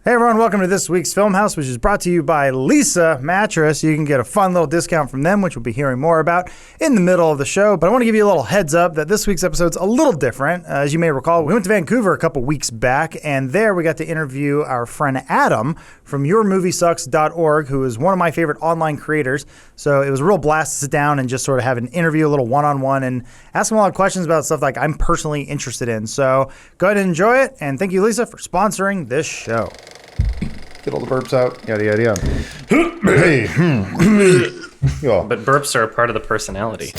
Hey everyone, welcome to this week's Filmhouse, which is brought to you by Lisa Mattress. You can get a fun little discount from them, which we'll be hearing more about in the middle of the show. But I want to give you a little heads up that this week's episode's a little different. As you may recall, we went to Vancouver a couple weeks back, and there we got to interview our friend Adam from yourmoviesucks.org, who is one of my favorite online creators. So it was a real blast to sit down and just sort of have an interview, a little one-on-one, and ask him a lot of questions about stuff like I'm personally interested in. So go ahead and enjoy it, and thank you, Lisa, for sponsoring this show. Get all the burps out. Yada, yada, yada. Hey. But burps are a part of the personality.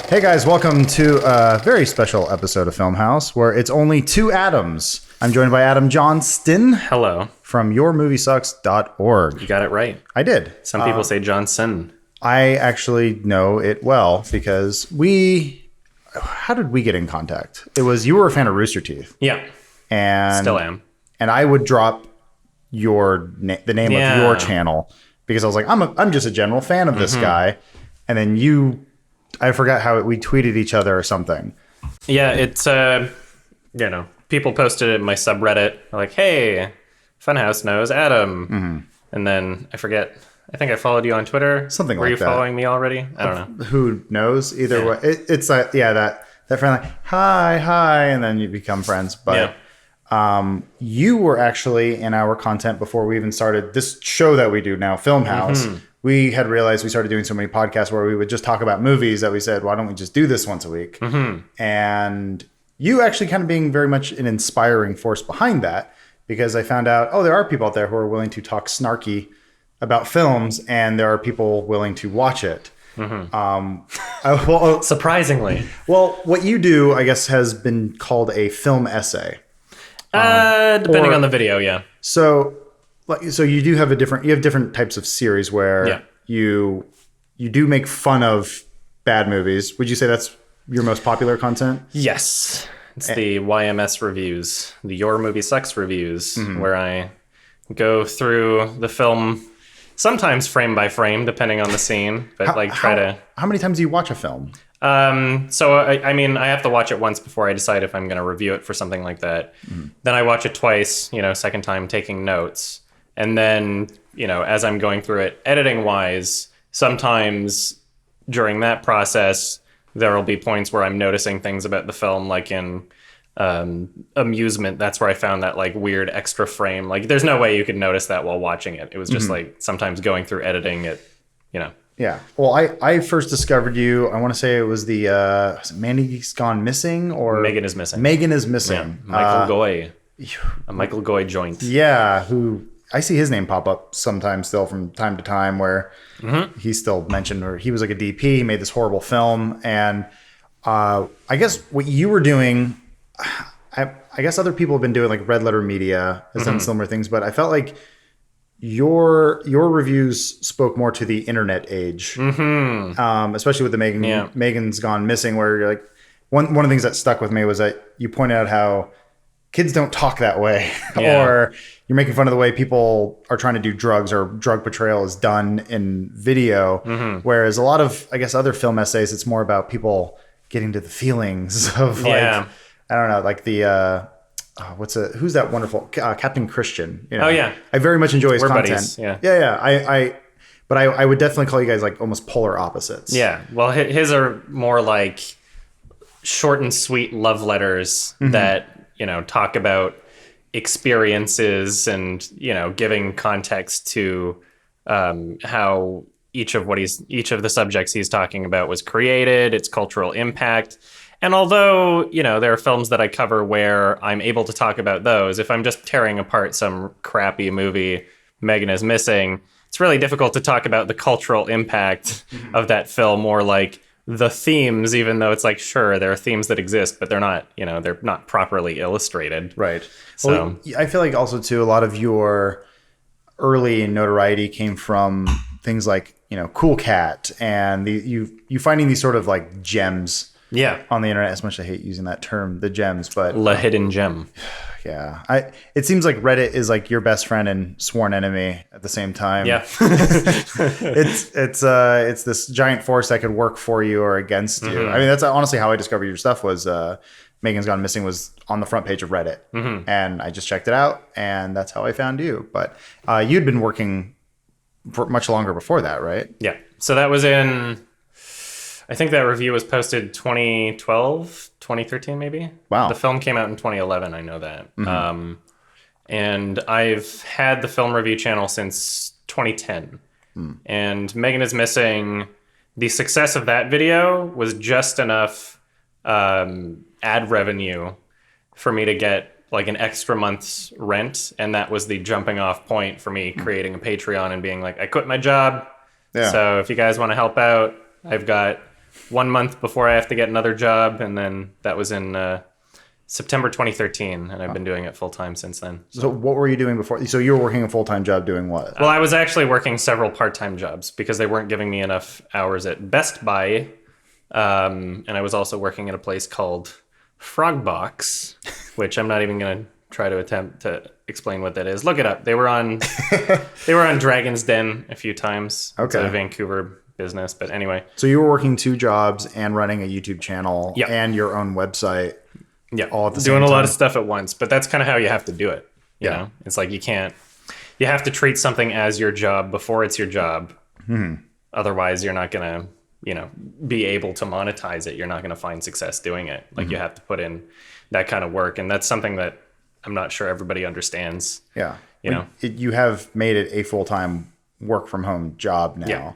Hey guys, welcome to a very special episode of Filmhouse where it's only two Adams. I'm joined by Adam Johnston. Hello. From yourmoviesucks.org. You got it right. I did. Some people say Johnson. I actually know it well because how did we get in contact? It was, you were a fan of Rooster Teeth. Yeah. And still am. And I would drop the name of your channel because I was like, I'm just a general fan of this guy. And then I forgot how we tweeted each other or something. Yeah, it's, people posted it in my subreddit. Like, hey, Funhaus knows Adam. Mm-hmm. And then I forget. I think I followed you on Twitter. Something like that. Were you following me already? I don't know. Who knows? Either way. It's like, that friend like, hi, and then you become friends. But you were actually in our content before we even started this show that we do now, Filmhouse. Mm-hmm. We had realized we started doing so many podcasts where we would just talk about movies that we said, why don't we just do this once a week? Mm-hmm. And you actually kind of being very much an inspiring force behind that, because I found out, there are people out there who are willing to talk snarky about films, and there are people willing to watch it. Mm-hmm. Surprisingly. Well, what you do, I guess, has been called a film essay. Depending on the video, yeah. So you do have different types of series where you do make fun of bad movies. Would you say that's your most popular content? Yes. It's the YMS reviews, the Your Movie Sucks reviews, where I go through the film, sometimes frame by frame, depending on the scene, but How many times do you watch a film? So I have to watch it once before I decide if I'm going to review it for something like that. Then I watch it twice, second time taking notes. And then, as I'm going through it, editing wise, sometimes during that process, there will be points where I'm noticing things about the film, like in amusement. That's where I found that like weird extra frame. Like there's no way you could notice that while watching it. It was just like sometimes going through editing it, Yeah. Well, I first discovered you, I want to say it was the Mandy's Gone Missing or Megan is Missing. Megan is Missing. Yeah. Michael Goy. A Michael Goy joint. Yeah, who I see his name pop up sometimes still from time to time where he's still mentioned, or he was like a DP, he made this horrible film. And I guess what you were doing, I guess other people have been doing, like Red Letter Media has done similar things, but I felt like your reviews spoke more to the internet age, especially with the Megan's Gone Missing, where you're like, one of the things that stuck with me was that you pointed out how kids don't talk that way, or you're making fun of the way people are trying to do drugs, or drug portrayal is done in video. Whereas a lot of, I guess, other film essays, it's more about people getting to the feelings of I don't know, like the, who's that wonderful, Captain Christian. I very much enjoy his content. Buddies. But I would definitely call you guys like almost polar opposites. Yeah. Well, his are more like short and sweet love letters that, talk about experiences and, giving context to how each of the subjects he's talking about was created, its cultural impact. And although, there are films that I cover where I'm able to talk about those, if I'm just tearing apart some crappy movie, Megan is Missing, it's really difficult to talk about the cultural impact of that film, or like the themes, even though it's like, sure, there are themes that exist, but they're not, they're not properly illustrated. Right. So well, I feel like also too, a lot of your early notoriety came from things like, Cool Cat, and you finding these sort of like gems on the internet. As much as I hate using that term, the gems, but La hidden gem. Yeah. It seems like Reddit is like your best friend and sworn enemy at the same time. Yeah. It's this giant force that could work for you or against you. I mean, that's honestly how I discovered your stuff was Megan's Gone Missing was on the front page of Reddit. And I just checked it out, and that's how I found you. But you'd been working for much longer before that, right? Yeah. So that was in, I think that review was posted 2012, 2013 maybe. Wow. The film came out in 2011, I know that. And I've had the film review channel since 2010. And Megan is Missing, the success of that video was just enough ad revenue for me to get like an extra month's rent, and that was the jumping off point for me creating a Patreon and being like, I quit my job, so if you guys want to help out, I've got 1 month before I have to get another job. And then that was in September 2013, and I've been doing it full time since then. So what were you doing before? So you were working a full-time job doing what? Well, I was actually working several part-time jobs because they weren't giving me enough hours at Best Buy, and I was also working at a place called Frogbox, which I'm not even going to try to attempt to explain what that is. Look it up. They were on Dragon's Den a few times. Okay. It's a Vancouver business, but anyway. So you were working 2 jobs and running a YouTube channel and your own website. Yeah. All at the same Doing a time. lot of stuff at once, but that's kind of how you have to do it. You know, it's like you have to treat something as your job before it's your job. Otherwise you're not going to, be able to monetize it. You're not going to find success doing it. Like you have to put in that kind of work. And that's something that I'm not sure everybody understands. Yeah. You You have made it a full-time work from home job now. Yeah.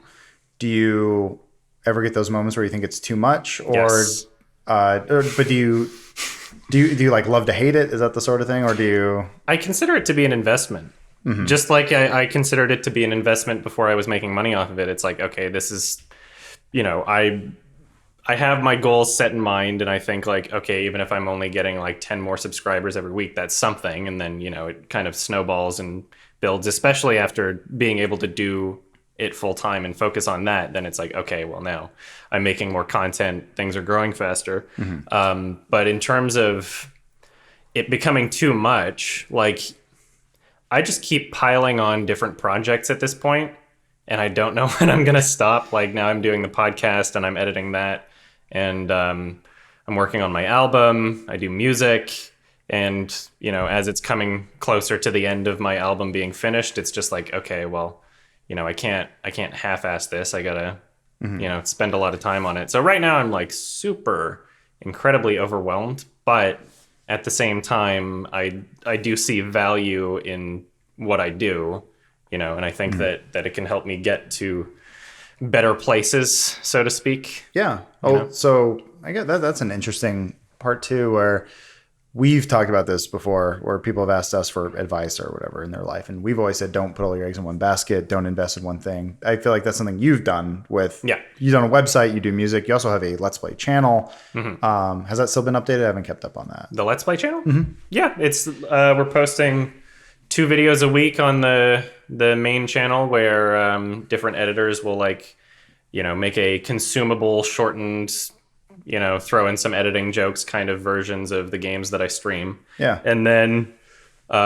Do you ever get those moments where you think it's too much Yes. but do you like love to hate it? Is that the sort of thing? Or do you? I consider it to be an investment. Just like I considered it to be an investment before I was making money off of it. It's like, okay, this is, I have my goals set in mind, and I think like, okay, even if I'm only getting like 10 more subscribers every week, that's something. And then, it kind of snowballs and builds, especially after being able to do it full time and focus on that. Then it's like, okay, well now I'm making more content, things are growing faster. But in terms of it becoming too much, like I just keep piling on different projects at this point, and I don't know when I'm going to stop. Like now I'm doing the podcast and I'm editing that, and I'm working on my album. I do music, and as it's coming closer to the end of my album being finished, it's just like, okay, well, I can't half-ass this. I gotta spend a lot of time on it. So right now I'm like super incredibly overwhelmed, but at the same time I do see value in what I do, and I think that it can help me get to better places, so to speak. Yeah. So I get that's an interesting part too, where we've talked about this before, where people have asked us for advice or whatever in their life. And we've always said, don't put all your eggs in one basket. Don't invest in one thing. I feel like that's something you've done with, you've done a website, you do music. You also have a Let's Play channel. Has that still been updated? I haven't kept up on that. The Let's Play channel? Yeah, it's, we're posting 2 videos a week on the main channel, where different editors will make a consumable, shortened, throw in some editing jokes kind of versions of the games that I stream. Yeah. And then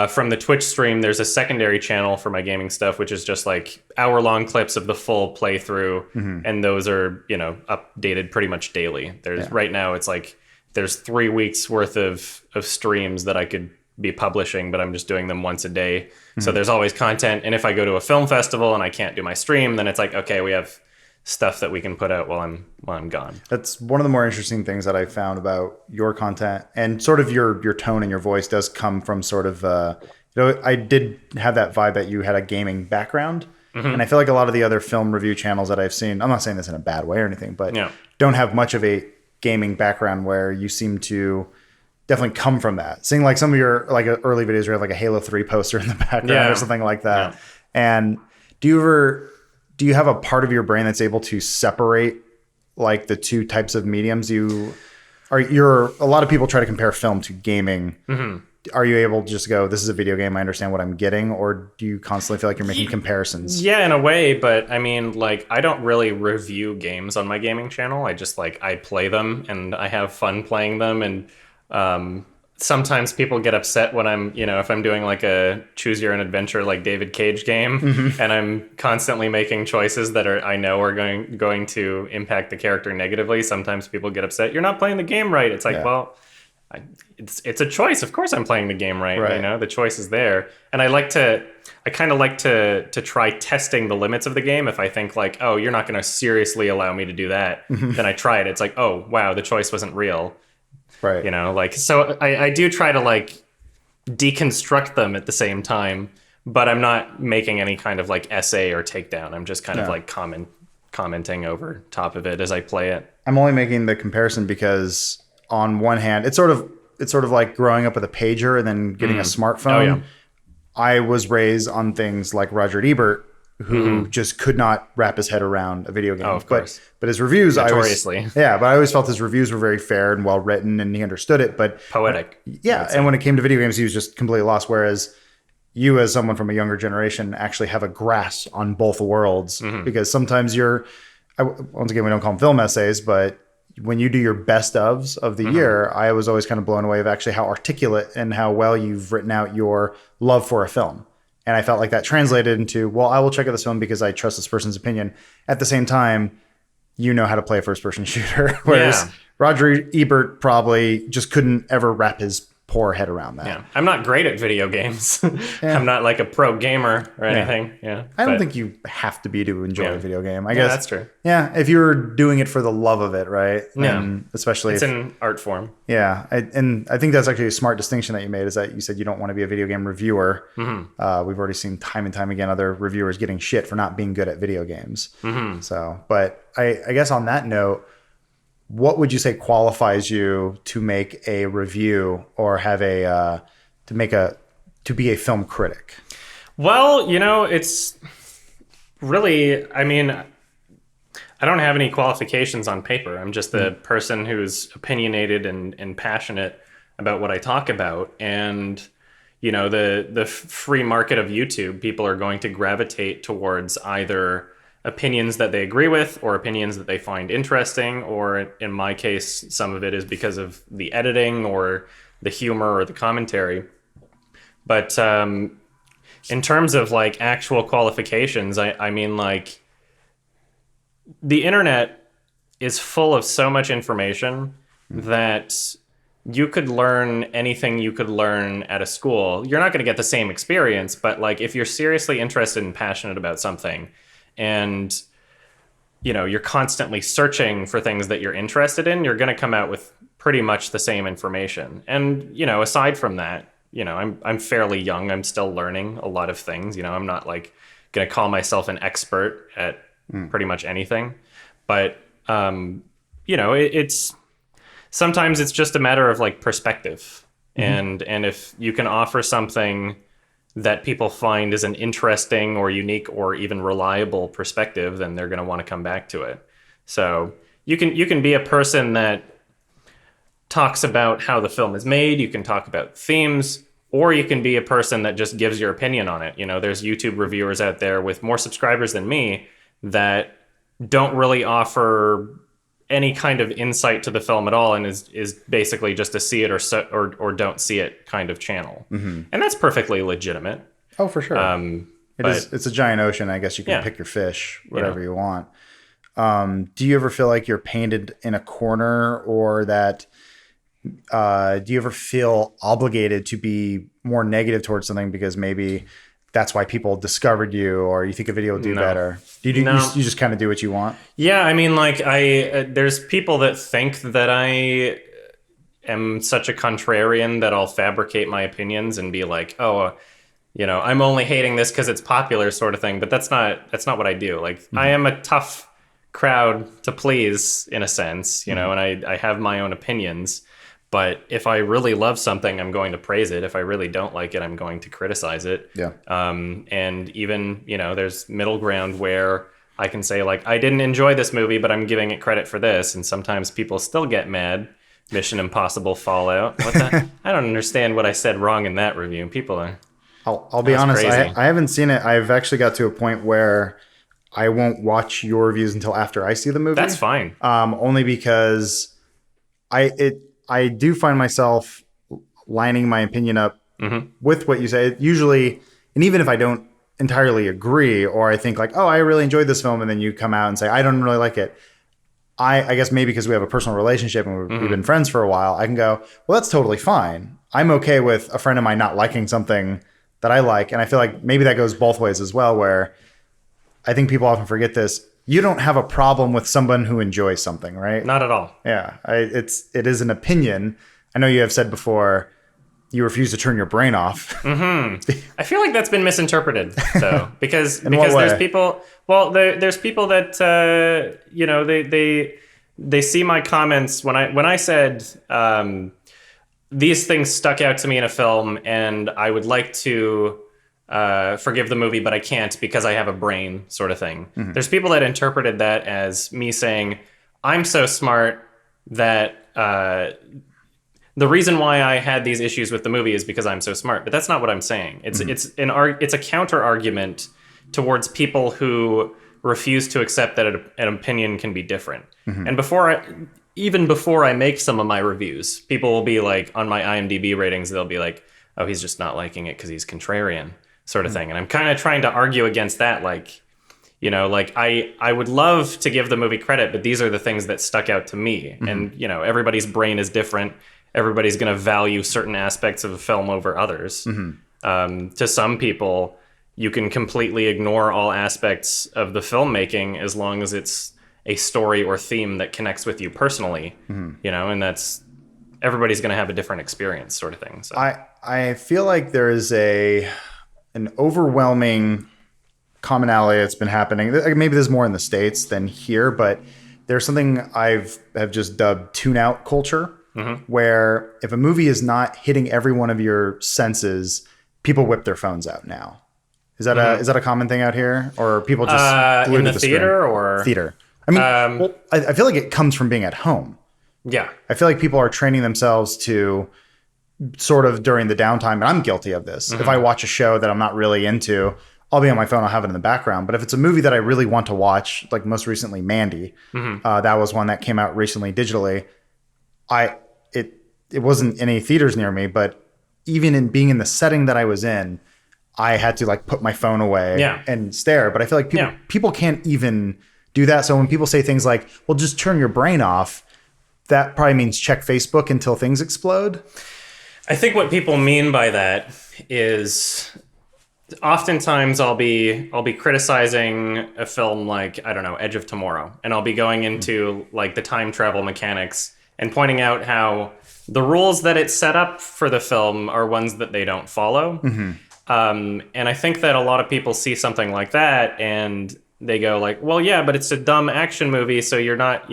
from the Twitch stream, there's a secondary channel for my gaming stuff, which is just like hour-long clips of the full playthrough. And those are, updated pretty much daily. Right now, it's like there's 3 weeks worth of streams that I could be publishing, but I'm just doing them once a day. So there's always content. And if I go to a film festival and I can't do my stream, then it's like, okay, we have stuff that we can put out while I'm gone. That's one of the more interesting things that I found about your content, and sort of your tone and your voice does come from sort of I did have that vibe that you had a gaming background. And I feel like a lot of the other film review channels that I've seen, I'm not saying this in a bad way or anything, but don't have much of a gaming background, where you seem to definitely come from that. Seeing like some of your like early videos where you have like a Halo 3 poster in the background or something like that. And do you have a part of your brain that's able to separate like the 2 types of mediums? A lot of people try to compare film to gaming. Are you able to just go, this is a video game, I understand what I'm getting? Or do you constantly feel like you're making comparisons? Yeah, in a way, but I mean, like, I don't really review games on my gaming channel. I just I play them and I have fun playing them. And sometimes people get upset when I'm, if I'm doing like a choose your own adventure like David Cage game, and I'm constantly making choices that I know are going to impact the character negatively. Sometimes people get upset. You're not playing the game right. It's like, well, it's a choice. Of course I'm playing the game right. The choice is there. And I kind of like to try testing the limits of the game. If I think like, oh, you're not going to seriously allow me to do that, then I try it. It's like, oh, wow, the choice wasn't real. Right. So I do try to like deconstruct them at the same time, but I'm not making any kind of like essay or takedown. I'm just kind of like commenting over top of it as I play it. I'm only making the comparison because on one hand, it's sort of like growing up with a pager and then getting a smartphone. Oh, yeah. I was raised on things like Roger Ebert, who just could not wrap his head around a video game. Oh, of course. But his reviews, notoriously. But I always felt his reviews were very fair and well written, and he understood it. But poetic. Yeah, and when it came to video games, he was just completely lost. Whereas you, as someone from a younger generation, actually have a grasp on both worlds, because sometimes once again, we don't call them film essays, but when you do your best ofs of the year, I was always kind of blown away of actually how articulate and how well you've written out your love for a film. And I felt like that translated into, well, I will check out this film because I trust this person's opinion. At the same time, you know how to play a first-person shooter. Whereas Roger Ebert probably just couldn't ever wrap his poor head around that. Yeah, I'm not great at video games. I'm not like a pro gamer or anything. Yeah, I don't think you have to be to enjoy a video game. I guess that's true. Yeah, if you're doing it for the love of it, right? Especially it's an art form. Yeah, and I think that's actually a smart distinction that you made, is that you said you don't want to be a video game reviewer. We've already seen time and time again other reviewers getting shit for not being good at video games. So, but I guess on that note, what would you say qualifies you to make a review or have to be a film critic? Well, it's really, I mean, I don't have any qualifications on paper. I'm just a person who's opinionated and passionate about what I talk about. And, the free market of YouTube, people are going to gravitate towards either opinions that they agree with or opinions that they find interesting, or in my case, some of it is because of the editing or the humor or the commentary. But in terms of like actual qualifications, I mean, like, the internet is full of so much information that you could learn anything you could learn at a school. You're not going to get the same experience, but like if you're seriously interested and passionate about something, and you're constantly searching for things that you're interested in, you're going to come out with pretty much the same information. And aside from that, I'm fairly young. I'm still learning a lot of things. I'm not like going to call myself an expert at pretty much anything. But it's sometimes it's just a matter of like perspective. And if you can offer something that people find is an interesting or unique or even reliable perspective, then they're going to want to come back to it. So you can be a person that talks about how the film is made, you can talk about themes, or you can be a person that just gives your opinion on it. There's YouTube reviewers out there with more subscribers than me that don't really offer any kind of insight to the film at all, and is basically just a see it or don't see it kind of channel. And that's perfectly legitimate. Oh, for sure. It's a giant ocean. I guess you can pick your fish, whatever you want. Do you ever feel like you're painted in a corner, or that do you ever feel obligated to be more negative towards something because maybe that's why people discovered you, or you think a video will do better? You just kind of do what you want? Yeah, I mean, like, there's people that think that I am such a contrarian that I'll fabricate my opinions and be like, oh, I'm only hating this because it's popular, sort of thing. But that's not what I do. Like, I am a tough crowd to please, in a sense, and I have my own opinions. But if I really love something, I'm going to praise it. If I really don't like it, I'm going to criticize it. Yeah. And even, there's middle ground where I can say, like, I didn't enjoy this movie, but I'm giving it credit for this. And sometimes people still get mad. Mission Impossible Fallout. What the? I don't understand what I said wrong in that review. People are... I'll be honest, I haven't seen it. I've actually got to a point where I won't watch your reviews until after I see the movie. That's fine. Only because I do find myself lining my opinion up with what you say. Usually, and even if I don't entirely agree, or I think like, oh, I really enjoyed this film, and then you come out and say, I don't really like it. I guess maybe because we have a personal relationship and we've been friends for a while, I can go, well, that's totally fine. I'm okay with a friend of mine not liking something that I like. And I feel like maybe that goes both ways as well, where I think people often forget this. You don't have a problem with someone who enjoys something, right? Not at all. Yeah. It is an opinion. I know you have said before you refuse to turn your brain off. I feel like that's been misinterpreted, though, because there's people. Well, there's people that they see my comments when I said these things stuck out to me in a film, and I would like to forgive the movie, but I can't because I have a brain, sort of thing. There's people that interpreted that as me saying I'm so smart that. The reason why I had these issues with the movie is because I'm so smart, but that's not what I'm saying. It's a counter argument towards people who refuse to accept that an opinion can be different. And even before I make some of my reviews, people will be like, on my IMDb ratings, they'll be like, oh, he's just not liking it because he's contrarian, sort of thing. And I'm kind of trying to argue against that, like, I would love to give the movie credit, but these are the things that stuck out to me. And everybody's brain is different. Everybody's going to value certain aspects of a film over others. To some people, you can completely ignore all aspects of the filmmaking as long as it's a story or theme that connects with you personally, and that's everybody's going to have a different experience, sort of thing. So. I feel like there is an overwhelming commonality that's been happening. Maybe there's more in the States than here, but there's something have just dubbed tune-out culture. Where if a movie is not hitting every one of your senses, people whip their phones out now. Is that a common thing out here, or are people just glued in to the theater screen? Or theater? I mean, I feel like it comes from being at home. Yeah, I feel like people are training themselves to sort of during the downtime, and I'm guilty of this. If I watch a show that I'm not really into, I'll be on my phone. I'll have it in the background. But if it's a movie that I really want to watch, like most recently Mandy, that was one that came out recently digitally. It wasn't in any theaters near me, but even in being in the setting that I was in, I had to like put my phone away and stare. But I feel like people can't even do that. So when people say things like, well, just turn your brain off, that probably means check Facebook until things explode. I think what people mean by that is oftentimes I'll be criticizing a film like, I don't know, Edge of Tomorrow, and I'll be going into like the time travel mechanics and pointing out how the rules that it set up for the film are ones that they don't follow. And I think that a lot of people see something like that and they go like, well, yeah, but it's a dumb action movie, so you're not,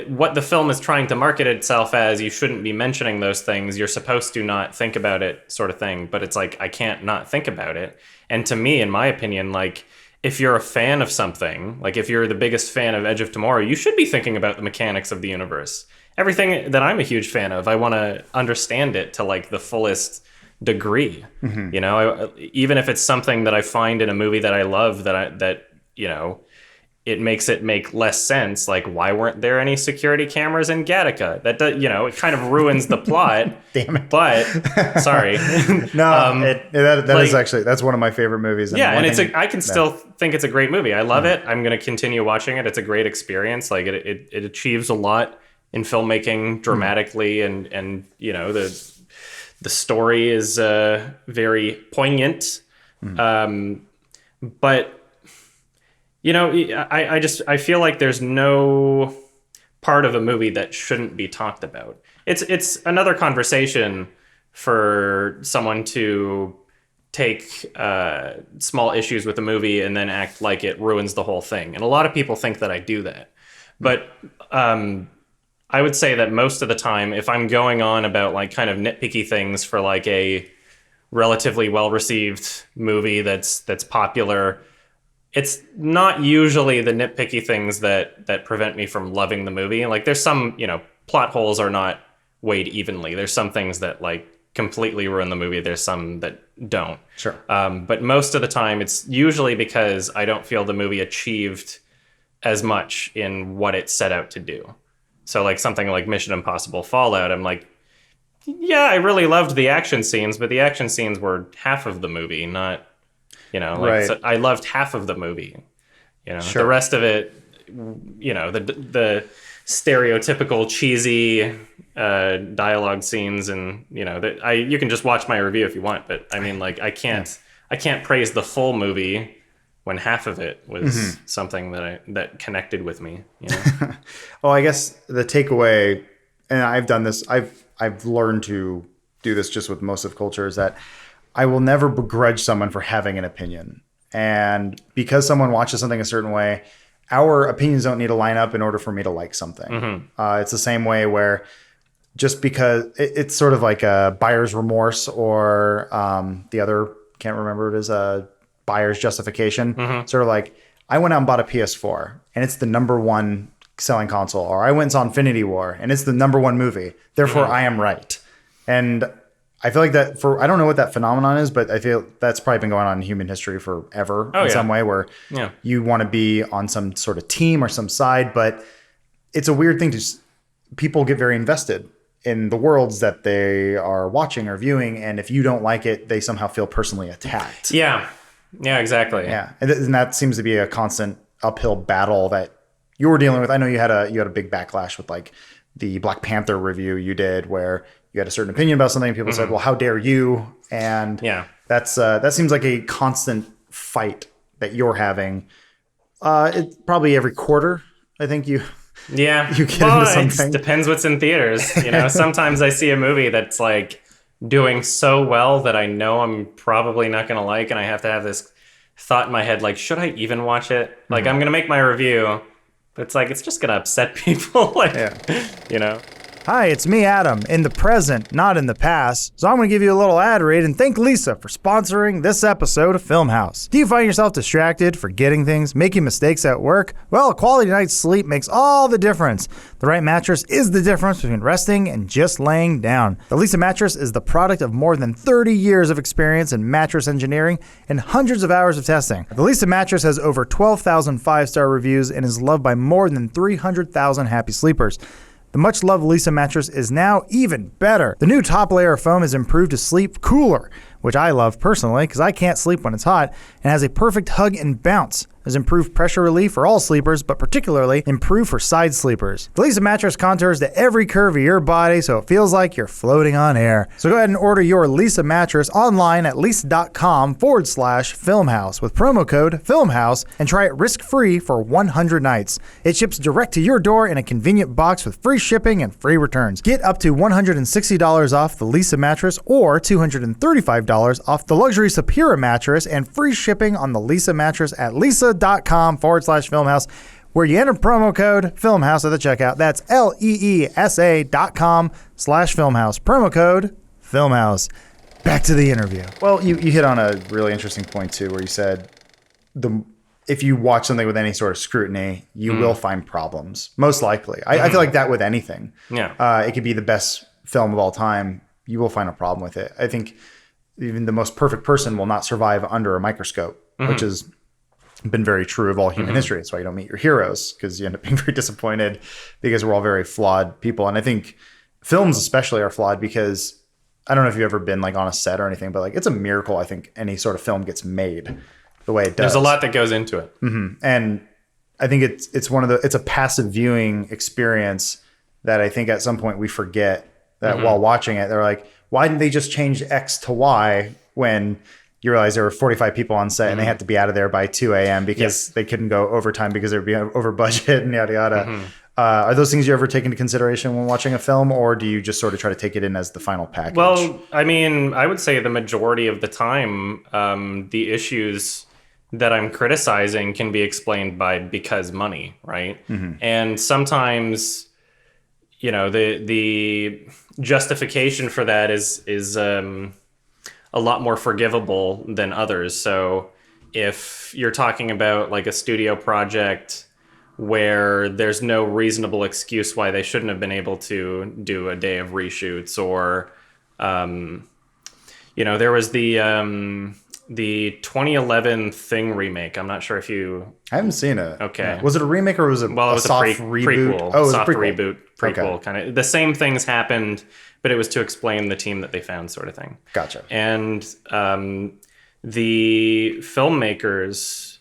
what the film is trying to market itself as, you shouldn't be mentioning those things. You're supposed to not think about it, sort of thing. But it's like, I can't not think about it. And to me, in my opinion, like, if you're a fan of something, like if you're the biggest fan of Edge of Tomorrow, you should be thinking about the mechanics of the universe. Everything that I'm a huge fan of, I want to understand it to like the fullest degree. Even if it's something that I find in a movie that I love, it makes it make less sense. Like, why weren't there any security cameras in Gattaca? That does, it kind of ruins the plot. Damn it! But sorry, that is actually, that's one of my favorite movies. Yeah, and I can still think it's a great movie. I love it. I'm going to continue watching it. It's a great experience. Like it achieves a lot in filmmaking dramatically, and the story is very poignant. But I feel like there's no part of a movie that shouldn't be talked about. It's another conversation for someone to take small issues with a movie and then act like it ruins the whole thing. And a lot of people think that I do that. But I would say that most of the time, if I'm going on about like kind of nitpicky things for like a relatively well-received movie that's popular, it's not usually the nitpicky things that prevent me from loving the movie. Like there's some, plot holes are not weighed evenly. There's some things that like completely ruin the movie. There's some that don't. Sure. But most of the time it's usually because I don't feel the movie achieved as much in what it set out to do. So like something like Mission Impossible Fallout, I'm like, Yeah, I really loved the action scenes, but the action scenes were half of the movie, not, Right. so I loved half of the movie. Sure. The rest of it, the stereotypical cheesy dialogue scenes, and you can just watch my review if you want, but I mean, like, I can't praise the full movie when half of it was something that connected with me. Well, I guess the takeaway, and I've done this, I've learned to do this just with most of culture, is that I will never begrudge someone for having an opinion. And because someone watches something a certain way, our opinions don't need to line up in order for me to like something. It's the same way where just because it's sort of like a buyer's remorse, or the other, can't remember it is a buyer's justification. Sort of like, I went out and bought a PS4 and it's the number one selling console, or I went and saw Infinity War and it's the number one movie. Therefore, I am right. And I feel like that I don't know what that phenomenon is, but I feel that's probably been going on in human history forever in some way, where you want to be on some sort of team or some side, but it's a weird thing people get very invested in the worlds that they are watching or viewing. And if you don't like it, they somehow feel personally attacked. Yeah, exactly. Yeah. And that seems to be a constant uphill battle that you were dealing with. I know you had a big backlash with like the Black Panther review you did, where you had a certain opinion about something. People said, well, how dare you? And that seems like a constant fight that you're having. It's probably every quarter, I think you get into something. It depends what's in theaters. Sometimes I see a movie that's like doing so well that I know I'm probably not going to like, and I have to have this thought in my head, like, should I even watch it? Like, I'm going to make my review, but it's like, it's just going to upset people. Hi, it's me, Adam, in the present, not in the past. So I'm going to give you a little ad read and thank Lisa for sponsoring this episode of Funhaus. Do you find yourself distracted, forgetting things, making mistakes at work? Well, a quality night's sleep makes all the difference. The right mattress is the difference between resting and just laying down. The Lisa mattress is the product of more than 30 years of experience in mattress engineering and hundreds of hours of testing. The Lisa mattress has over 12,000 5-star reviews and is loved by more than 300,000 happy sleepers. The much-loved Lisa mattress is now even better. The new top layer of foam is improved to sleep cooler, which I love personally because I can't sleep when it's hot, and has a perfect hug and bounce. There's improved pressure relief for all sleepers, but particularly improved for side sleepers. The Lisa mattress contours to every curve of your body, so it feels like you're floating on air. So go ahead and order your Lisa mattress online at lisa.com/filmhouse with promo code FILMHOUSE and try it risk-free for 100 nights. It ships direct to your door in a convenient box with free shipping and free returns. Get up to $160 off the Lisa mattress or $235 off the luxury Superior mattress and free shipping on the Lisa mattress at lisa.com/filmhouse, where you enter promo code FILMHOUSE at the checkout. That's LEESA.com/filmhouse. Promo code FILMHOUSE. Back to the interview. Well, you hit on a really interesting point too, where you said if you watch something with any sort of scrutiny, you will find problems. Most likely. I feel like that with anything. Yeah. It could be the best film of all time. You will find a problem with it. I think even the most perfect person will not survive under a microscope, which has been very true of all human history. That's why you don't meet your heroes, because you end up being very disappointed because we're all very flawed people. And I think films especially are flawed because I don't know if you've ever been like on a set or anything, but like it's a miracle. I think any sort of film gets made the way it does. There's a lot that goes into it. And I think it's a passive viewing experience that I think at some point we forget that while watching it, they're like, why didn't they just change X to Y when you realize there were 45 people on set and they had to be out of there by 2 a.m. because they couldn't go overtime because they'd be over budget and yada, yada. Are those things you ever take into consideration when watching a film, or do you just sort of try to take it in as the final package? Well, I mean, I would say the majority of the time, the issues that I'm criticizing can be explained because money, right? And sometimes, the justification for that is a lot more forgivable than others. So if you're talking about like a studio project where there's no reasonable excuse why they shouldn't have been able to do a day of reshoots, or, there was the the 2011 Thing remake. I'm not sure if you... I haven't seen it. Okay. Yeah. Was it a remake or was it Well, it was a soft reboot? prequel. Oh, it was soft a prequel. reboot, prequel kind of. The same things happened, but it was to explain the team that they found, sort of thing. Gotcha. And the filmmakers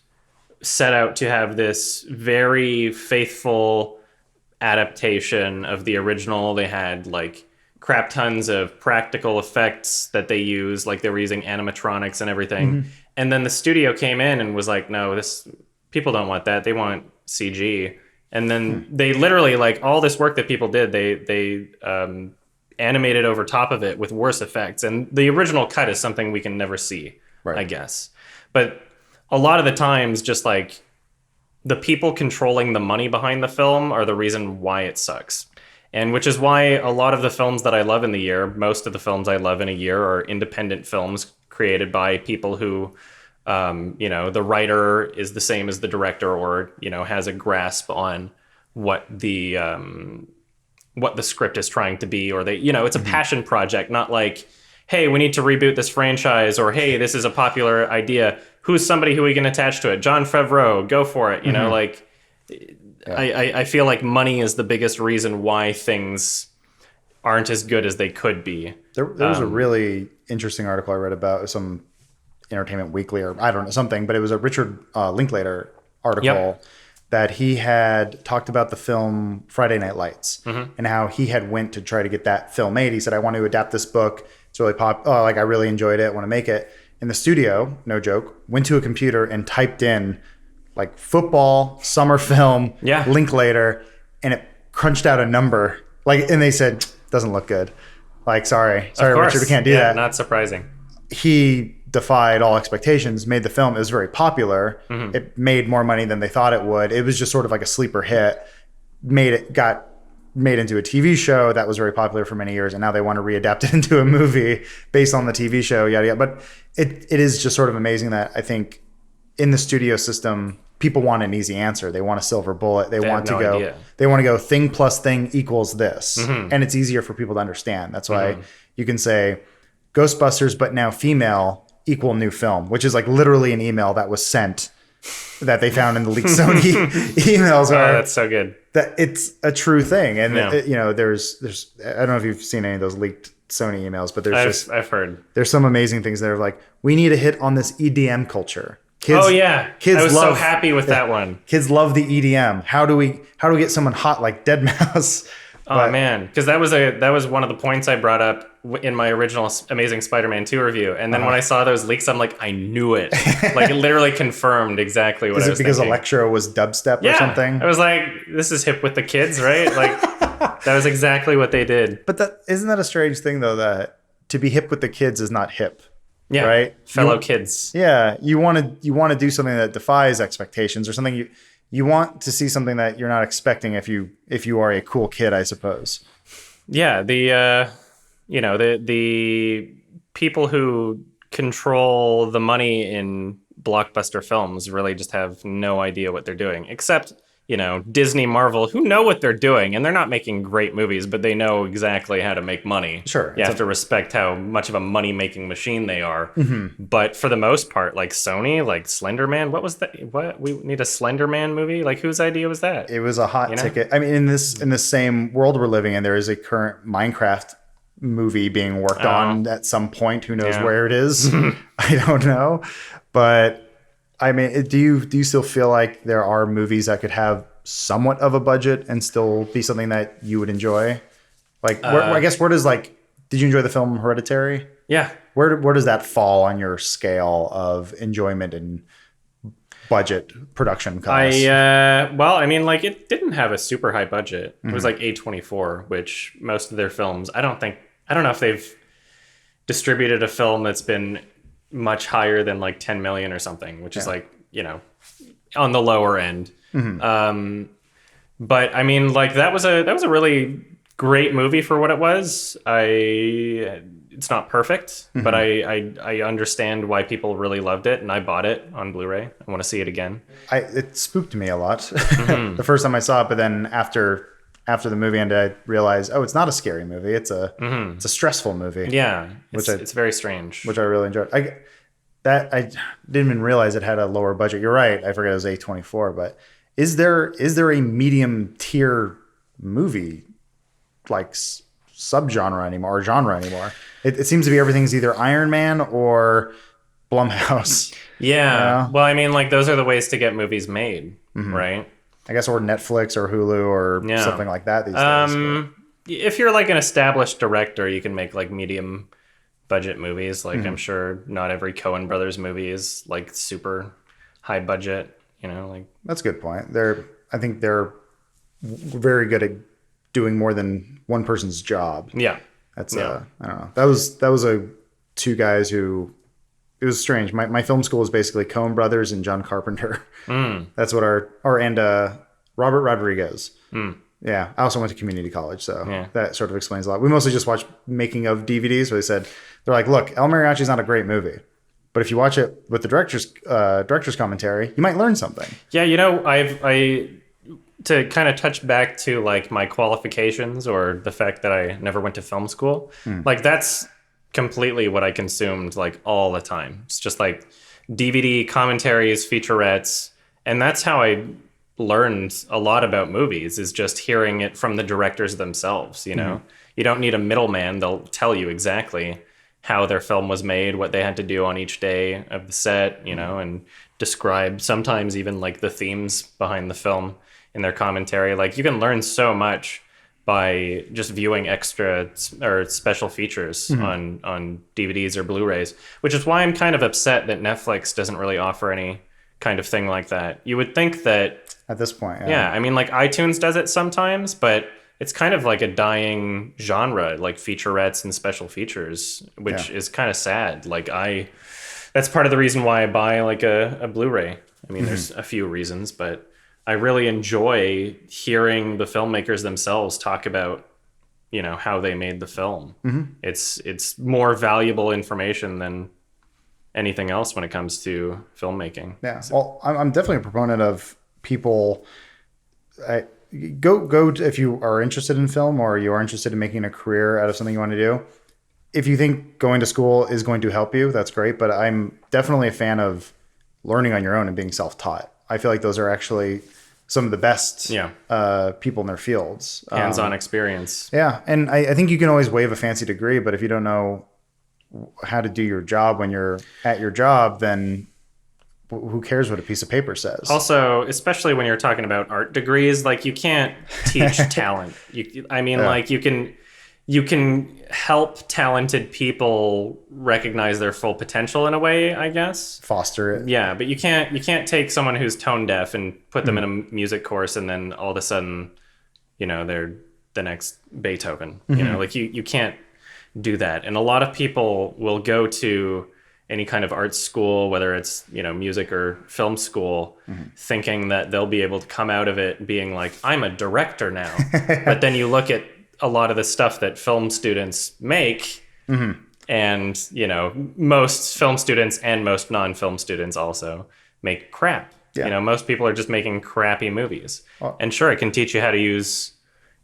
set out to have this very faithful adaptation of the original. They had like crap tons of practical effects that they used, like they were using animatronics and everything. And then the studio came in and was like, no, this people don't want that. They want CG. And then they literally, like, all this work that people did, they animated over top of it with worse effects. And the original cut is something we can never see, I guess. But a lot of the times, just like the people controlling the money behind the film are the reason why it sucks. And which is why a lot of the films that I love in the year, most of the films I love in a year are independent films created by people who, the writer is the same as the director, or, has a grasp on what the script is trying to be, or it's a passion project, not like, hey, we need to reboot this franchise, or hey, this is a popular idea. Who's somebody who we can attach to it? Jon Favreau, go for it. I feel like money is the biggest reason why things aren't as good as they could be. There was a really interesting article I read about some Entertainment Weekly, or I don't know, something, but it was a Richard Linklater article that he had talked about the film Friday Night Lights and how he had went to try to get that film made. He said, I want to adapt this book. It's really I really enjoyed it. I want to make it. In the studio, no joke, went to a computer and typed in like football, summer film, Linklater, and it crunched out a number. And they said, doesn't look good. Like, sorry, Richard, we can't do that. Not surprising. He defied all expectations, made the film. It was very popular. It made more money than they thought it would. It was just sort of like a sleeper hit. Got made into a TV show that was very popular for many years, and now they want to readapt it into a movie based on the TV show, yada yada. But it is just sort of amazing that I think in the studio system, people want an easy answer. They want a silver bullet. They want to go thing plus thing equals this. And it's easier for people to understand. That's why you can say Ghostbusters, but now female equal new film, which is like literally an email that was sent that they found in the leaked Sony emails. That's so good. That it's a true thing. And there's I don't know if you've seen any of those leaked Sony emails, but I've heard. There's some amazing things that are like, we need to hit on this EDM culture. Kids, kids I was so happy with that one. Kids love the EDM. How do we get someone hot like Deadmau5? Oh man, because that was one of the points I brought up in my original Amazing Spider-Man 2 review, and then when I saw those leaks, I'm like, I knew it. Like, it literally confirmed exactly what I was thinking. Is it because Electro was dubstep or something? I was like, this is hip with the kids, right? Like, that was exactly what they did. But isn't that a strange thing though, that to be hip with the kids is not hip? Yeah, right. Fellow kids. Yeah, you want to do something that defies expectations, or something you want to see something that you're not expecting if you are a cool kid, I suppose. Yeah, the people who control the money in blockbuster films really just have no idea what they're doing, except Disney, Marvel, who know what they're doing, and they're not making great movies, but they know exactly how to make money. Sure. You have to respect how much of a money-making machine they are. But for the most part, like Sony, like Slender Man, what was that? What? We need a Slender Man movie? Like, whose idea was that? It was a hot ticket. I mean, in the same world we're living in, there is a current Minecraft movie being worked on at some point. Who knows where it is? I don't know. But I mean, do you still feel like there are movies that could have somewhat of a budget and still be something that you would enjoy? Like, I guess where does did you enjoy the film Hereditary? Yeah. Where does that fall on your scale of enjoyment and budget production costs? It didn't have a super high budget. It was like A24, which most of their films, I don't know if they've distributed a film that's been much higher than like 10 million or something, which is on the lower end. But I mean, like, that was a really great movie for what it was. It's not perfect, but I understand why people really loved it, and I bought it on Blu-ray. I want to see it again. It spooked me a lot the first time I saw it, but then after the movie ended, I realized, it's not a scary movie. It's a stressful movie. Yeah, it's very strange. Which I really enjoyed. That I didn't even realize it had a lower budget. You're right. I forget it was A24, but is there a medium tier movie like subgenre anymore or genre anymore? It seems to be everything's either Iron Man or Blumhouse. Yeah. Well, I mean, like those are the ways to get movies made, right? I guess, or Netflix or Hulu or something like that these days. If you're like an established director, you can make like medium budget movies. Like I'm sure not every Coen Brothers movie is like super high budget, like That's a good point. I think they're very good at doing more than one person's job. yeah. That's I don't know. That was two guys who, it was strange. My film school was basically Coen Brothers and John Carpenter. That's what and Robert Rodriguez. Yeah, I also went to community college, so that sort of explains a lot. We mostly just watched making of DVDs where they're like, look, El Mariachi's not a great movie, but if you watch it with the director's commentary, you might learn something. Yeah, I to kind of touch back to like my qualifications or the fact that I never went to film school, like that's completely what I consumed like all the time. It's just like DVD commentaries, featurettes, and that's how I learned a lot about movies, is just hearing it from the directors themselves. You don't need a middleman. They'll tell you exactly how their film was made, what they had to do on each day of the set, and describe sometimes even like the themes behind the film in their commentary. Like you can learn so much by just viewing extra or special features on DVDs or Blu-rays, which is why I'm kind of upset that Netflix doesn't really offer any kind of thing like that. You would think that at this point, yeah, I mean, like iTunes does it sometimes, but it's kind of like a dying genre, like featurettes and special features, which is kind of sad. Like that's part of the reason why I buy like a Blu-ray. I mean, there's a few reasons, but I really enjoy hearing the filmmakers themselves talk about, how they made the film. It's more valuable information than anything else when it comes to filmmaking. Yeah. Well, I'm definitely a proponent of people. Go if you are interested in film or you are interested in making a career out of something you want to do. If you think going to school is going to help you, that's great. But I'm definitely a fan of learning on your own and being self-taught. I feel like those are actually some of the best people in their fields. Hands-on experience. Yeah. And I think you can always wave a fancy degree, but if you don't know how to do your job when you're at your job, then who cares what a piece of paper says? Also, especially when you're talking about art degrees, like you can't teach talent. Like you can help talented people recognize their full potential in a way, I guess. Foster it. Yeah, but you can't take someone who's tone deaf and put them in a music course and then all of a sudden, they're the next Beethoven. Like you can't do that. And a lot of people will go to any kind of art school, whether it's, music or film school, thinking that they'll be able to come out of it being like, I'm a director now. But then you look at a lot of the stuff that film students make, and, most film students and most non-film students also make crap. Yeah. Most people are just making crappy movies. Well, and sure, it can teach you how to use,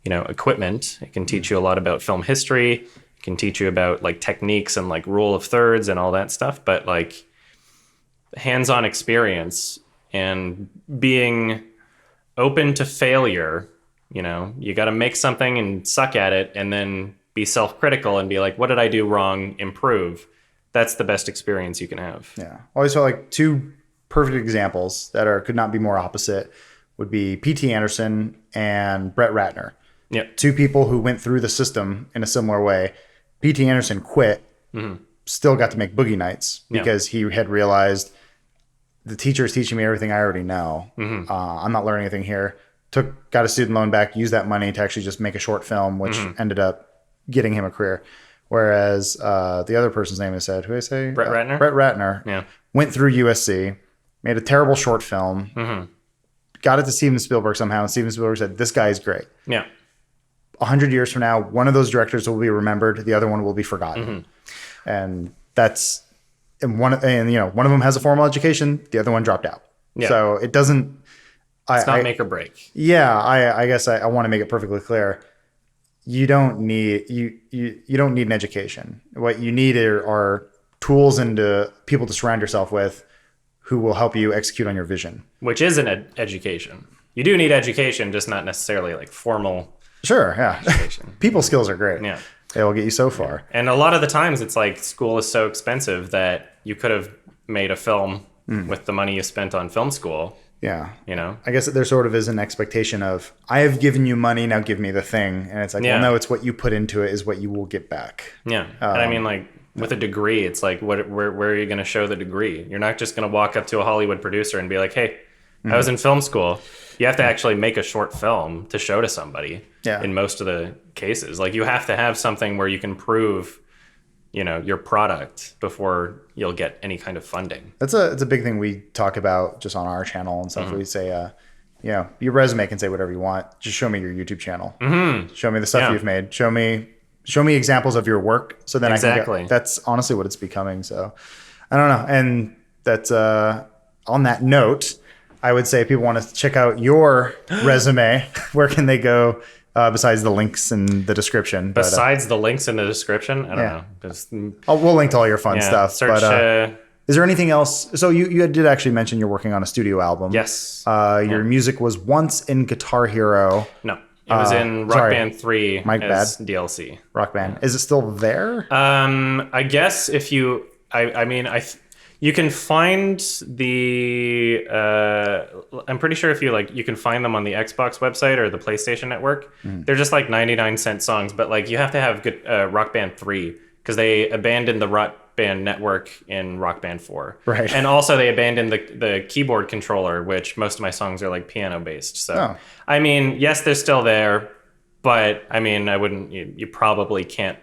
equipment. It can teach you a lot about film history. Can teach you about like techniques and like rule of thirds and all that stuff, but like hands-on experience and being open to failure, you got to make something and suck at it and then be self-critical and be like, what did I do wrong? Improve. That's the best experience you can have. Yeah. Always felt like two perfect examples that could not be more opposite would be P.T. Anderson and Brett Ratner. Yep. Two people who went through the system in a similar way. P.T. Anderson quit, still got to make Boogie Nights because he had realized the teacher is teaching me everything I already know. I'm not learning anything here. Got a student loan back, used that money to actually just make a short film, which ended up getting him a career. Whereas the other person's name is said, who did I say? Brett Ratner. Brett Ratner went through USC, made a terrible short film, got it to Steven Spielberg somehow, and Steven Spielberg said, this guy is great. Yeah. 100 years from now, one of those directors will be remembered, the other one will be forgotten. And one of them has a formal education, the other one dropped out. Yeah. So it doesn't, it's not make or break. Yeah. I guess I want to make it perfectly clear. You don't need an education. What you need are tools and people to surround yourself with who will help you execute on your vision. Which is an education. You do need education, just not necessarily like formal. Sure, yeah. People skills are great. Yeah. They will get you so far. And a lot of the times it's like school is so expensive that you could have made a film with the money you spent on film school. Yeah. You know? I guess there sort of is an expectation of, I have given you money, now give me the thing. And it's like, well, no, it's what you put into it is what you will get back. Yeah. And I mean, like, with a degree, it's like, where are you going to show the degree? You're not just going to walk up to a Hollywood producer and be like, hey, I was in film school. You have to actually make a short film to show to somebody in most of the cases. Like, you have to have something where you can prove, your product before you'll get any kind of funding. It's a big thing we talk about just on our channel and stuff. We say, your resume can say whatever you want. Just show me your YouTube channel. Show me the stuff you've made. Show me examples of your work. So then I can that's honestly what it's becoming. So I don't know. And that's on that note, I would say if people want to check out your resume, where can they go besides the links in the description? Besides the links in the description? I don't know. Just, we'll link to all your fun stuff. Search, is there anything else? So you did actually mention you're working on a studio album. Yes. Your music was once in Guitar Hero. No. It was in Rock Band 3 as DLC. Rock Band. Is it still there? I guess if you... you can find the... I'm pretty sure if you can find them on the Xbox website or the PlayStation Network. They're just like 99-cent songs, but like you have to have good, Rock Band 3 because they abandoned the Rock Band Network in Rock Band 4. Right. And also they abandoned the keyboard controller, which most of my songs are like piano based. So, I mean, yes, they're still there, but I mean, you probably can't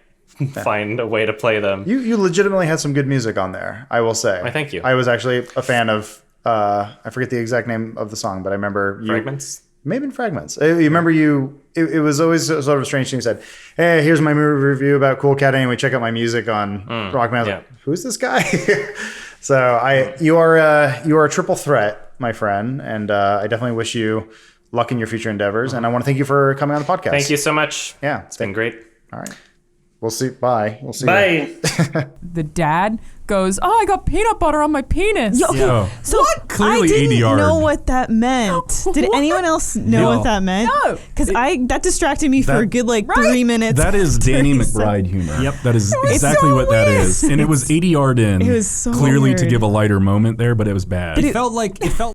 find a way to play them. You legitimately had some good music on there, I will say. Thank you. I was actually a fan of, I forget the exact name of the song, but I remember Fragments? Maybe in Fragments. You remember it was always sort of a strange thing. You said, hey, here's my movie review about Cool Cat anyway. Check out my music on Rock Band. I was like, who's this guy? So you are a triple threat, my friend. And I definitely wish you luck in your future endeavors. And I want to thank you for coming on the podcast. Thank you so much. Yeah. It's been great. All right. We'll see. Bye. We'll see. Bye. The dad goes, oh, I got peanut butter on my penis. Yo. So what? Clearly I didn't ADR. know what that meant. Did anyone else know what that meant? No. Because that distracted me for a good 3 minutes. That is Danny McBride humor. Yep. That is exactly so what that weird. is. And it was ADR'd in. It was so clearly weird. to give a lighter moment there, but it was bad. But it felt